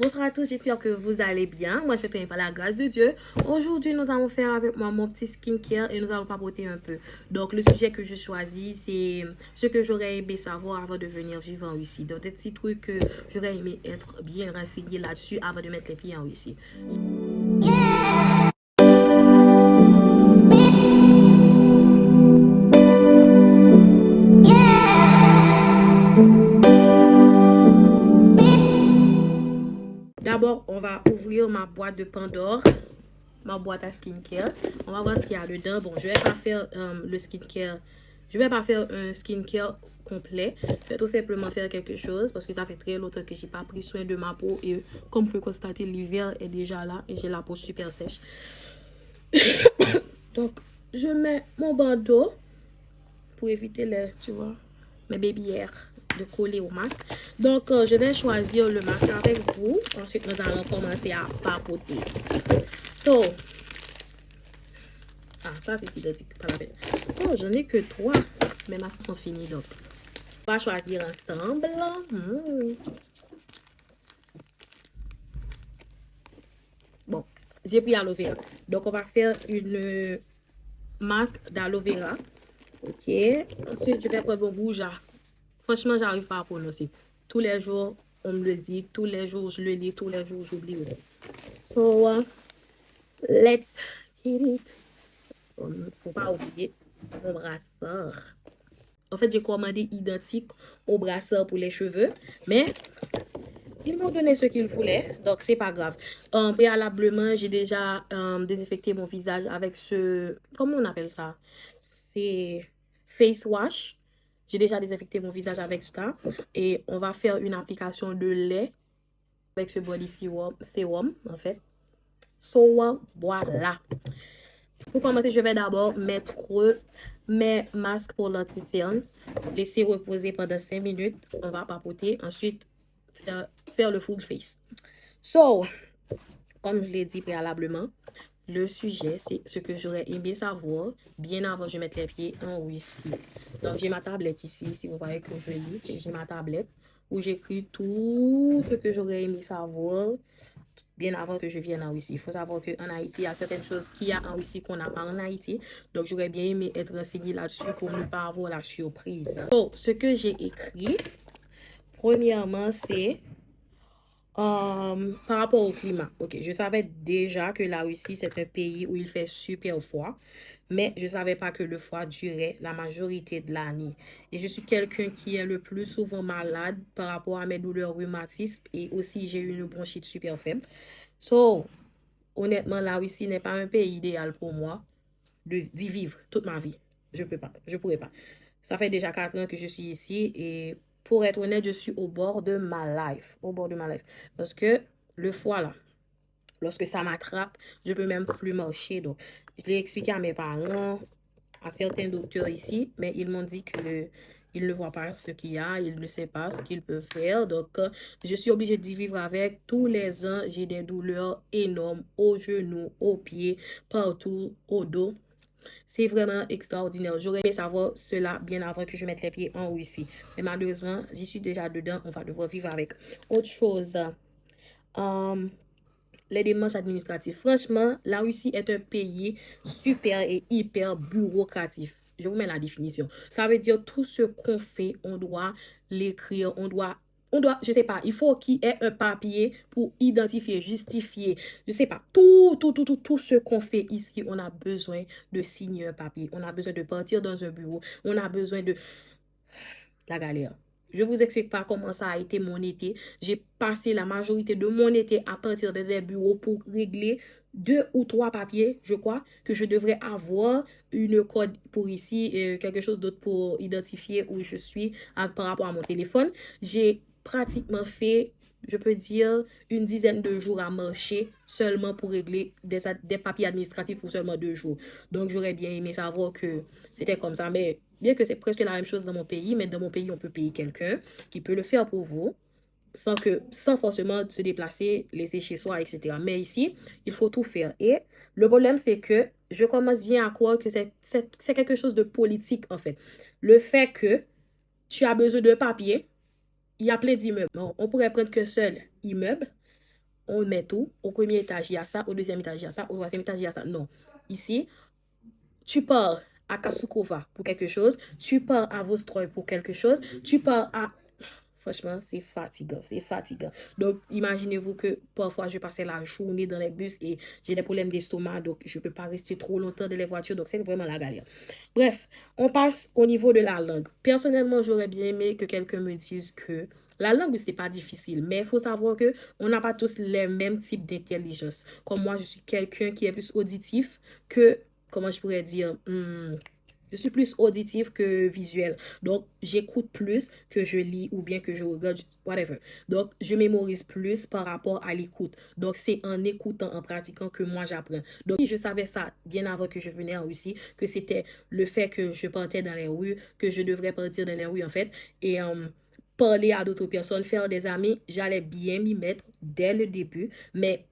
Bonsoir à tous, j'espère que vous allez bien. Moi, je vais très bien par la grâce de Dieu. Aujourd'hui, nous allons faire avec moi mon petit skincare et nous allons papoter un peu. Donc, le sujet que je choisis, c'est ce que j'aurais aimé savoir avant de venir vivre en Russie. Donc, des petits trucs que j'aurais aimé être bien renseigné là-dessus avant de mettre les pieds en Russie. D'abord, on va ouvrir ma boîte de Pandore, ma boîte à skincare. On va voir ce qu'il y a dedans. Bon, je vais pas faire le skincare. Je vais pas faire un skincare complet. Je vais tout simplement faire quelque chose parce que ça fait très longtemps que j'ai pas pris soin de ma peau et comme vous pouvez constater, l'hiver est déjà là et j'ai la peau super sèche. Donc, je mets mon bandeau pour éviter les, tu vois, mes baby hairs de coller au masque. Donc, je vais choisir le masque avec vous. Ensuite, nous allons commencer à papoter. So, ça c'est identique, pas la peine. Oh, j'en ai que 3. Mes masques sont finis donc. On va choisir ensemble. Bon, j'ai pris aloe vera. Donc, on va faire une masque d'aloe vera. Ok. Ensuite, je vais prendre mon bouja. Franchement, j'arrive pas à prononcer. Tous les jours, on me le dit. Tous les jours, je le lis. Tous les jours, j'oublie aussi. So, let's get it. Faut pas oublier mon brasseur. En fait, j'ai commandé identique au brasseur pour les cheveux. Mais ils m'ont donné ce qu'il voulait. Donc, c'est pas grave. Préalablement, j'ai déjà désinfecté mon visage avec ce... Comment on appelle ça? C'est face wash. J'ai déjà désinfecté mon visage avec ça. Et on va faire une application de lait avec ce body serum en fait. So, voilà. Pour commencer, je vais d'abord mettre mes masques pour l'anti-cerne. Laisser reposer pendant 5 minutes. On va papoter. Ensuite, faire le full face. So, comme je l'ai dit préalablement, le sujet, c'est ce que j'aurais aimé savoir bien avant de mettre les pieds en Russie. Donc, j'ai ma tablette ici. Si vous voyez que je lis, j'ai ma tablette où j'écris tout ce que j'aurais aimé savoir bien avant que je vienne en Russie. Il faut savoir qu'en Haïti, il y a certaines choses qu'il y a en Russie qu'on n'a pas en Haïti. Donc, j'aurais bien aimé être renseigné là-dessus pour ne pas avoir la surprise. So, ce que j'ai écrit, premièrement, c'est par rapport au climat. Ok, je savais déjà que la Russie, c'est un pays où il fait super froid, mais je ne savais pas que le froid durait la majorité de l'année. Et je suis quelqu'un qui est le plus souvent malade par rapport à mes douleurs rhumatismes et aussi j'ai une bronchite super faible. So, honnêtement, la Russie n'est pas un pays idéal pour moi d'y vivre toute ma vie. Je peux pas, je pourrais pas. Ça fait déjà 4 ans que je suis ici et pour être honnête, je suis au bord de ma life. Au bord de ma life. Parce que le foie là, lorsque ça m'attrape, je peux même plus marcher. Donc, je l'ai expliqué à mes parents, à certains docteurs ici, mais ils m'ont dit que ils ne voient pas ce qu'il y a, ils ne savent pas ce qu'ils peuvent faire. Donc, je suis obligée d'y vivre avec. Tous les ans, j'ai des douleurs énormes aux genoux, aux pieds, partout, au dos. C'est vraiment extraordinaire. J'aurais aimé savoir cela bien avant que je mette les pieds en Russie. Mais malheureusement, j'y suis déjà dedans. On va devoir vivre avec. Autre chose, les démarches administratives. Franchement, la Russie est un pays super et hyper bureaucratique. Je vous mets la définition. Ça veut dire tout ce qu'on fait, on doit l'écrire, je sais pas, il faut qu'il y ait un papier pour identifier, justifier, je sais pas, tout ce qu'on fait ici, on a besoin de signer un papier, on a besoin de partir dans un bureau, on a besoin de la galère. Je vous explique pas comment ça a été mon été. J'ai passé la majorité de mon été à partir de des bureaux pour régler 2 ou 3 papiers, je crois, que je devrais avoir une code pour ici et quelque chose d'autre pour identifier où je suis par rapport à mon téléphone. J'ai pratiquement fait, je peux dire, une dizaine de jours à marcher seulement pour régler des papiers administratifs pour seulement 2 jours. Donc, j'aurais bien aimé savoir que c'était comme ça, mais bien que c'est presque la même chose dans mon pays, mais dans mon pays, on peut payer quelqu'un qui peut le faire pour vous sans forcément se déplacer, laisser chez soi, etc. Mais ici, il faut tout faire. Et le problème, c'est que je commence bien à croire que c'est quelque chose de politique, en fait. Le fait que tu as besoin de papier, il y a plein d'immeubles. On pourrait prendre qu'un seul immeuble, on met tout. Au premier étage, il y a ça. Au deuxième étage, il y a ça. Au troisième étage, il y a ça. Non. Ici, tu pars à Kasukova pour quelque chose. Tu pars à Vostroy pour quelque chose. Tu pars à... Franchement, c'est fatigant, c'est fatigant. Donc, imaginez-vous que parfois, je passais la journée dans les bus et j'ai des problèmes d'estomac, donc je ne peux pas rester trop longtemps dans les voitures, donc c'est vraiment la galère. Bref, on passe au niveau de la langue. Personnellement, j'aurais bien aimé que quelqu'un me dise que la langue, ce n'est pas difficile, mais il faut savoir que on n'a pas tous les mêmes types d'intelligence. Comme moi, je suis quelqu'un qui est plus auditif que, comment je pourrais dire, je suis plus auditif que visuel. Donc, j'écoute plus que je lis ou bien que je regarde, whatever. Donc, je mémorise plus par rapport à l'écoute. Donc, c'est en écoutant, en pratiquant que moi, j'apprends. Donc, je savais ça bien avant que je venais en Russie, que c'était le fait que je partais dans les rues, que je devrais partir dans les rues, en fait, et parler à d'autres personnes, faire des amis, j'allais bien m'y mettre dès le début, mais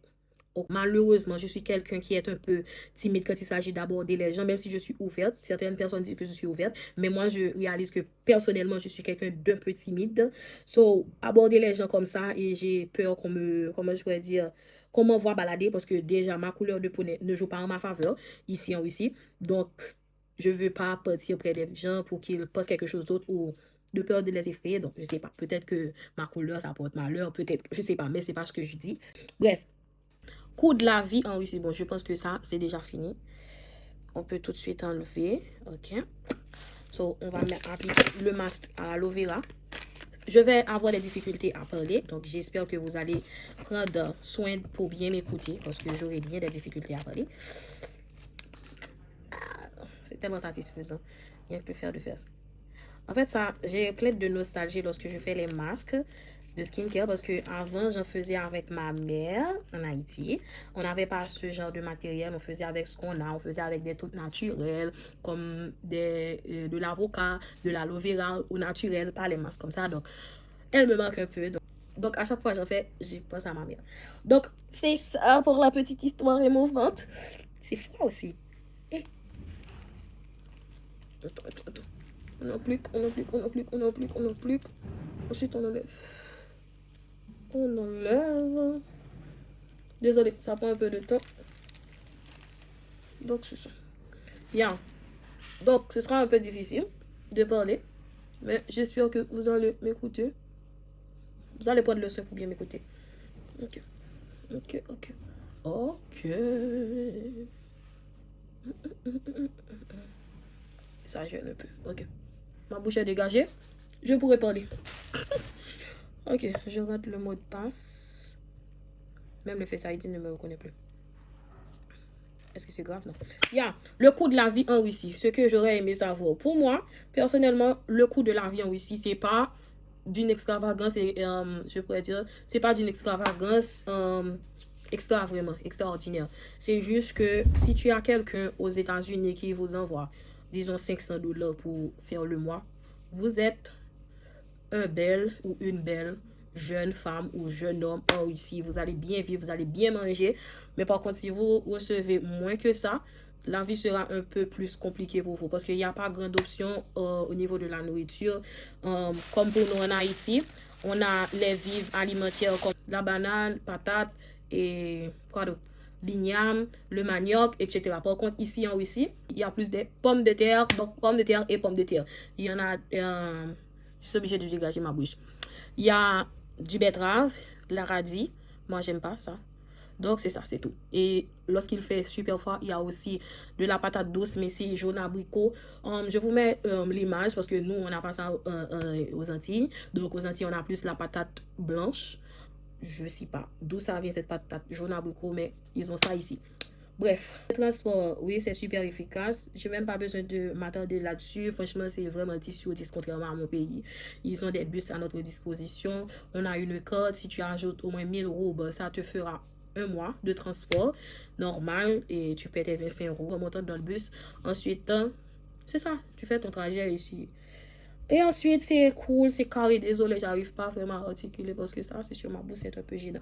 malheureusement, je suis quelqu'un qui est un peu timide quand il s'agit d'aborder les gens, même si je suis ouverte. Certaines personnes disent que je suis ouverte, mais moi, je réalise que personnellement, je suis quelqu'un d'un peu timide. So, aborder les gens comme ça, et j'ai peur comment je pourrais dire, qu'on m'envoie balader, parce que déjà, ma couleur de peau ne joue pas en ma faveur, ici en Russie. Donc, je ne veux pas partir près des gens pour qu'ils pensent quelque chose d'autre ou de peur de les effrayer. Donc, je sais pas, peut-être que ma couleur, ça porte malheur, peut-être, je sais pas, mais c'est pas ce que je dis. Bref. Coût de la vie en Russie. Bon, je pense que ça, c'est déjà fini. On peut tout de suite enlever. OK. So, on va appliquer le masque à l'aloe vera. Je vais avoir des difficultés à parler. Donc, j'espère que vous allez prendre soin pour bien m'écouter. Parce que j'aurai bien des difficultés à parler. C'est tellement satisfaisant. Rien que le faire de faire ça. En fait, ça, j'ai plein de nostalgie lorsque je fais les masques de skincare parce que avant j'en faisais avec ma mère en Haïti. On n'avait pas ce genre de matériel, on faisait avec ce qu'on a, on faisait avec des trucs naturels comme de l'avocat, de l'aloe vera au naturel, pas les masques comme ça. Donc, elle me manque un peu. Donc à chaque fois j'en fais, je pense à ma mère. Donc, c'est ça pour la petite histoire émouvante. C'est froid aussi. Eh. Attends. On applique. Ensuite, on enlève. Désolé, ça prend un peu de temps. Donc, c'est ça. Bien. Donc, ce sera un peu difficile de parler. Mais j'espère que vous allez m'écouter. Vous allez prendre le soin pour bien m'écouter. Ok. Ça gêne un peu. Ok. Ma bouche est dégagée. Je pourrais parler. Ok, je rate le mot de passe. Même le Face ID ne me reconnaît plus. Est-ce que c'est grave? Non. Le coût de la vie en Russie. Ce que j'aurais aimé savoir. Pour moi, personnellement, le coût de la vie en Russie, c'est pas d'une extravagance, je pourrais dire, c'est pas d'une extravagance vraiment extraordinaire. C'est juste que si tu as quelqu'un aux États-Unis qui vous envoie, disons, $500 pour faire le mois, vous êtes un bel ou une belle jeune femme ou jeune homme en Russie. Vous allez bien vivre, vous allez bien manger. Mais par contre, si vous recevez moins que ça, la vie sera un peu plus compliquée pour vous parce qu'il n'y a pas grande option au niveau de la nourriture. Comme pour nous en Haïti, on a les vivres alimentaires comme la banane, patate et quoi d'autre? L'igname, le manioc, etc. Par contre, ici en Russie, il y a plus de pommes de terre, donc pommes de terre et pommes de terre. Il y en a, je suis obligée de dégager ma bouche. Il y a du betterave, la radis. Moi, j'aime pas ça. Donc, c'est ça, c'est tout. Et lorsqu'il fait super froid, il y a aussi de la patate douce, mais c'est jaune abricot. Je vous mets l'image parce que nous, on n'a pas ça aux Antilles. Donc, aux Antilles, on a plus la patate blanche. Je sais pas d'où ça vient cette patate jaune abricot, mais ils ont ça ici. Bref, le transport, oui, c'est super efficace. J'ai même pas besoin de m'attarder là-dessus. Franchement, c'est vraiment 10 sur 10 contrairement à mon pays. Ils ont des bus à notre disposition. On a une carte. Si tu ajoutes au moins 1 000 €, ça te fera un mois de transport normal et tu paies tes 25 € en montant dans le bus. Ensuite, c'est ça. Tu fais ton trajet ici. Et ensuite, c'est cool, c'est carré. Désolé, j'arrive pas vraiment à articuler parce que ça, c'est sur ma bouche, c'est un peu gênant.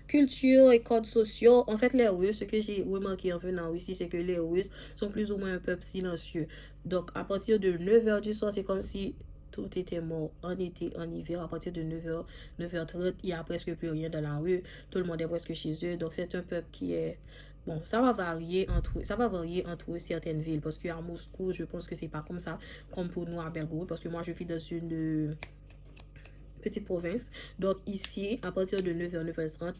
Culture et codes sociaux. En fait, les Russes, ce que j'ai remarqué en venant ici, c'est que les Russes sont plus ou moins un peuple silencieux. Donc, à partir de 9 h du soir, c'est comme si tout était mort en été, en hiver. À partir de 9h30, il n'y a presque plus rien dans la rue. Tout le monde est presque chez eux. Donc, c'est un peuple qui est... Bon, ça va varier entre certaines villes. Parce qu'à Moscou, je pense que c'est pas comme ça, comme pour nous à Belgorod. Parce que moi, je vis dans une petite province. Donc, ici, à partir de 9h, 9h30,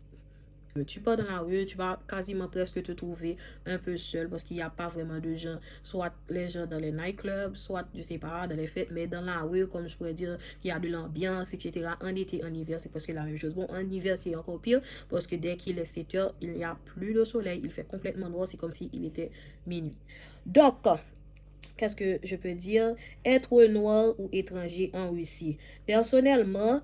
tu pars dans la rue, tu vas quasiment presque te trouver un peu seul parce qu'il n'y a pas vraiment de gens, soit les gens dans les nightclubs, soit, je sais pas, dans les fêtes, mais dans la rue, comme je pourrais dire, il y a de l'ambiance, etc. En été, en hiver, c'est presque la même chose. Bon, en hiver, c'est encore pire parce que dès qu'il est 7 heures, il n'y a plus de soleil, il fait complètement noir, c'est comme s'il était minuit. Donc, qu'est-ce que je peux dire? Être noir ou étranger en Russie. Personnellement,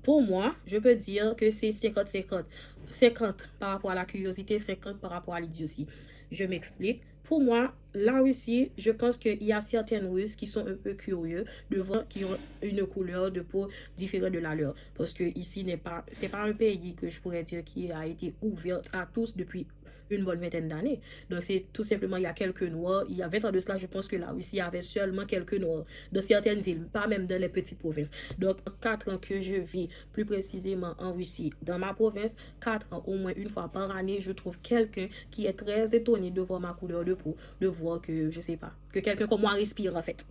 pour moi, je peux dire que c'est 50-50. 50 par rapport à la curiosité, 50 par rapport à l'idiotie. Je m'explique. Pour moi, la Russie, je pense qu'il y a certaines Russes qui sont un peu curieux de voir qui ont une couleur de peau différente de la leur. Parce que ici, c'est pas un pays que je pourrais dire qui a été ouvert à tous depuis une bonne vingtaine d'années. Donc, c'est tout simplement, il y a quelques noirs. Il y a 20 ans de cela, je pense que la Russie avait seulement quelques noirs dans certaines villes, pas même dans les petites provinces. Donc, 4 ans que je vis plus précisément en Russie, dans ma province, 4 ans, au moins une fois par année, je trouve quelqu'un qui est très étonné de voir ma couleur de peau, de voir que, je sais pas, que quelqu'un comme moi respire en fait.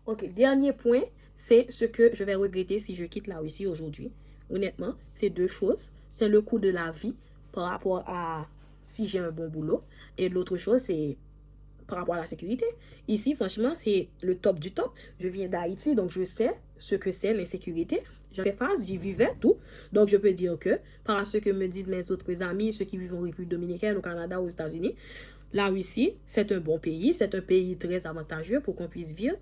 Ok, dernier point, c'est ce que je vais regretter si je quitte la Russie aujourd'hui. Honnêtement, c'est deux choses. C'est le coût de la vie par rapport à si j'ai un bon boulot. Et l'autre chose, c'est par rapport à la sécurité. Ici, franchement, c'est le top du top. Je viens d'Haïti, donc je sais ce que c'est l'insécurité. J'en fais face, j'y vivais, tout. Donc, je peux dire que, par à ce que me disent mes autres amis, ceux qui vivent en République dominicaine, au Canada, aux États-Unis, la Russie, c'est un bon pays. C'est un pays très avantageux pour qu'on puisse vivre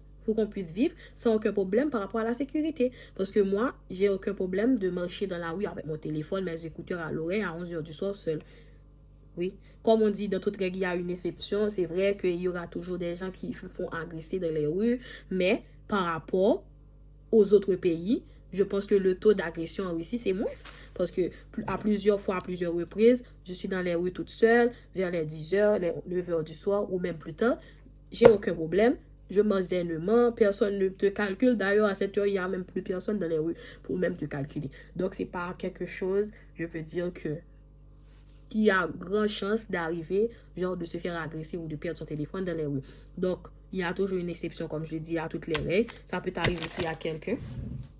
sans aucun problème par rapport à la sécurité. Parce que moi, j'ai aucun problème de marcher dans la rue avec mon téléphone, mes écouteurs à l'oreille à 11h du soir seul. Oui, comme on dit, dans toute règle, il y a une exception. C'est vrai qu'il y aura toujours des gens qui se font agresser dans les rues, mais par rapport aux autres pays, je pense que le taux d'agression en Russie, c'est moins. Parce que à plusieurs reprises, je suis dans les rues toute seule, vers les 10h, les 9h du soir, ou même plus tard. J'ai aucun problème. Je mange zainement, personne ne te calcule. D'ailleurs, à cette heure, il n'y a même plus personne dans les rues pour même te calculer. Donc, c'est pas quelque chose, je peux dire que qui a grande chance d'arriver, genre de se faire agresser ou de perdre son téléphone dans les rues. Donc, il y a toujours une exception, comme je l'ai dit, à toutes les règles. Ça peut arriver qu'il y a quelqu'un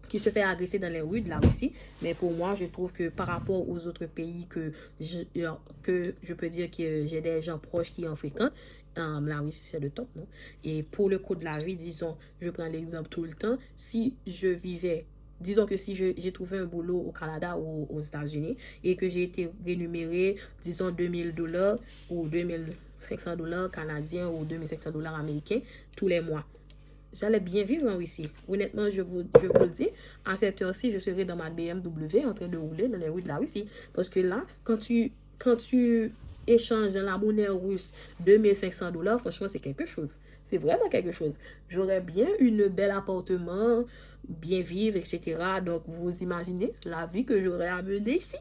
qui se fait agresser dans les rues de la Russie. Mais pour moi, je trouve que par rapport aux autres pays que je peux dire que j'ai des gens proches qui en fréquentent, la Russie, c'est le top, non? Et pour le coût de la vie, disons, je prends l'exemple tout le temps, si je vivais... Disons que si j'ai trouvé un boulot au Canada ou aux États-Unis et que j'ai été rémunéré, disons, $2,000 ou $2,500 canadiens ou $2,500 américains tous les mois, j'allais bien vivre en Russie. Honnêtement, je vous le dis, à cette heure-ci, je serais dans ma BMW en train de rouler dans les rues de la Russie. Parce que là, quand tu échanges dans la monnaie russe $2,500, franchement, c'est quelque chose. C'est vraiment quelque chose. J'aurais bien une belle appartement, bien vivre, etc. Donc, vous imaginez la vie que j'aurais à mener ici?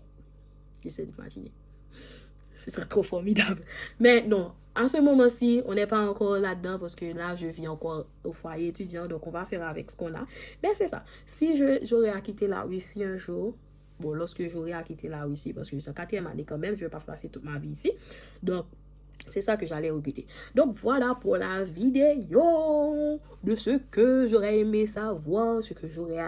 J'essaie d'imaginer. Ce serait trop formidable. Mais non, à ce moment-ci, on n'est pas encore là-dedans parce que là, je vis encore au foyer étudiant. Donc, on va faire avec ce qu'on a. Mais c'est ça. Si j'aurais à quitter la Russie un jour, bon, lorsque j'aurais à quitter la Russie, parce que c'est en 4e année quand même, je ne vais pas passer toute ma vie ici. Donc, c'est ça que j'allais regretter. Donc, voilà pour la vidéo de ce que j'aurais aimé savoir, ce que j'aurais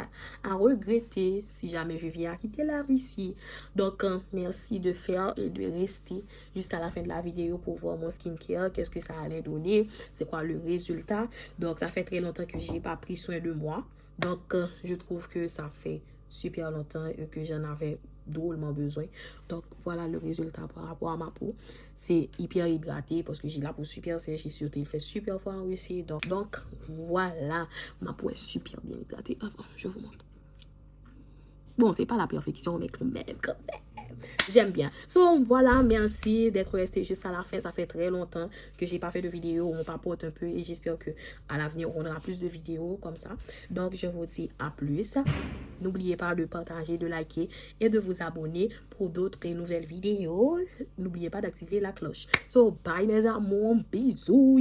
à regretter si jamais je viens à quitter la Russie. Donc, merci de faire et de rester jusqu'à la fin de la vidéo pour voir mon skincare, qu'est-ce que ça allait donner, c'est quoi le résultat. Donc, ça fait très longtemps que j'ai pas pris soin de moi. Donc, je trouve que ça fait super longtemps et que j'en avais drôlement besoin. Donc, voilà le résultat par rapport à ma peau. C'est hyper hydraté parce que j'ai la peau super sèche et surtout il fait super froid aussi. Donc, voilà, ma peau est super bien hydratée. Enfin, je vous montre. Bon, c'est pas la perfection, mais quand même. J'aime bien. So, voilà, merci d'être resté juste à la fin. Ça fait très longtemps que j'ai pas fait de vidéo. On papote un peu et j'espère que à l'avenir, on aura plus de vidéos comme ça. Donc, je vous dis à plus. N'oubliez pas de partager, de liker et de vous abonner pour d'autres et nouvelles vidéos. N'oubliez pas d'activer la cloche. So, bye mes amours. Bisous.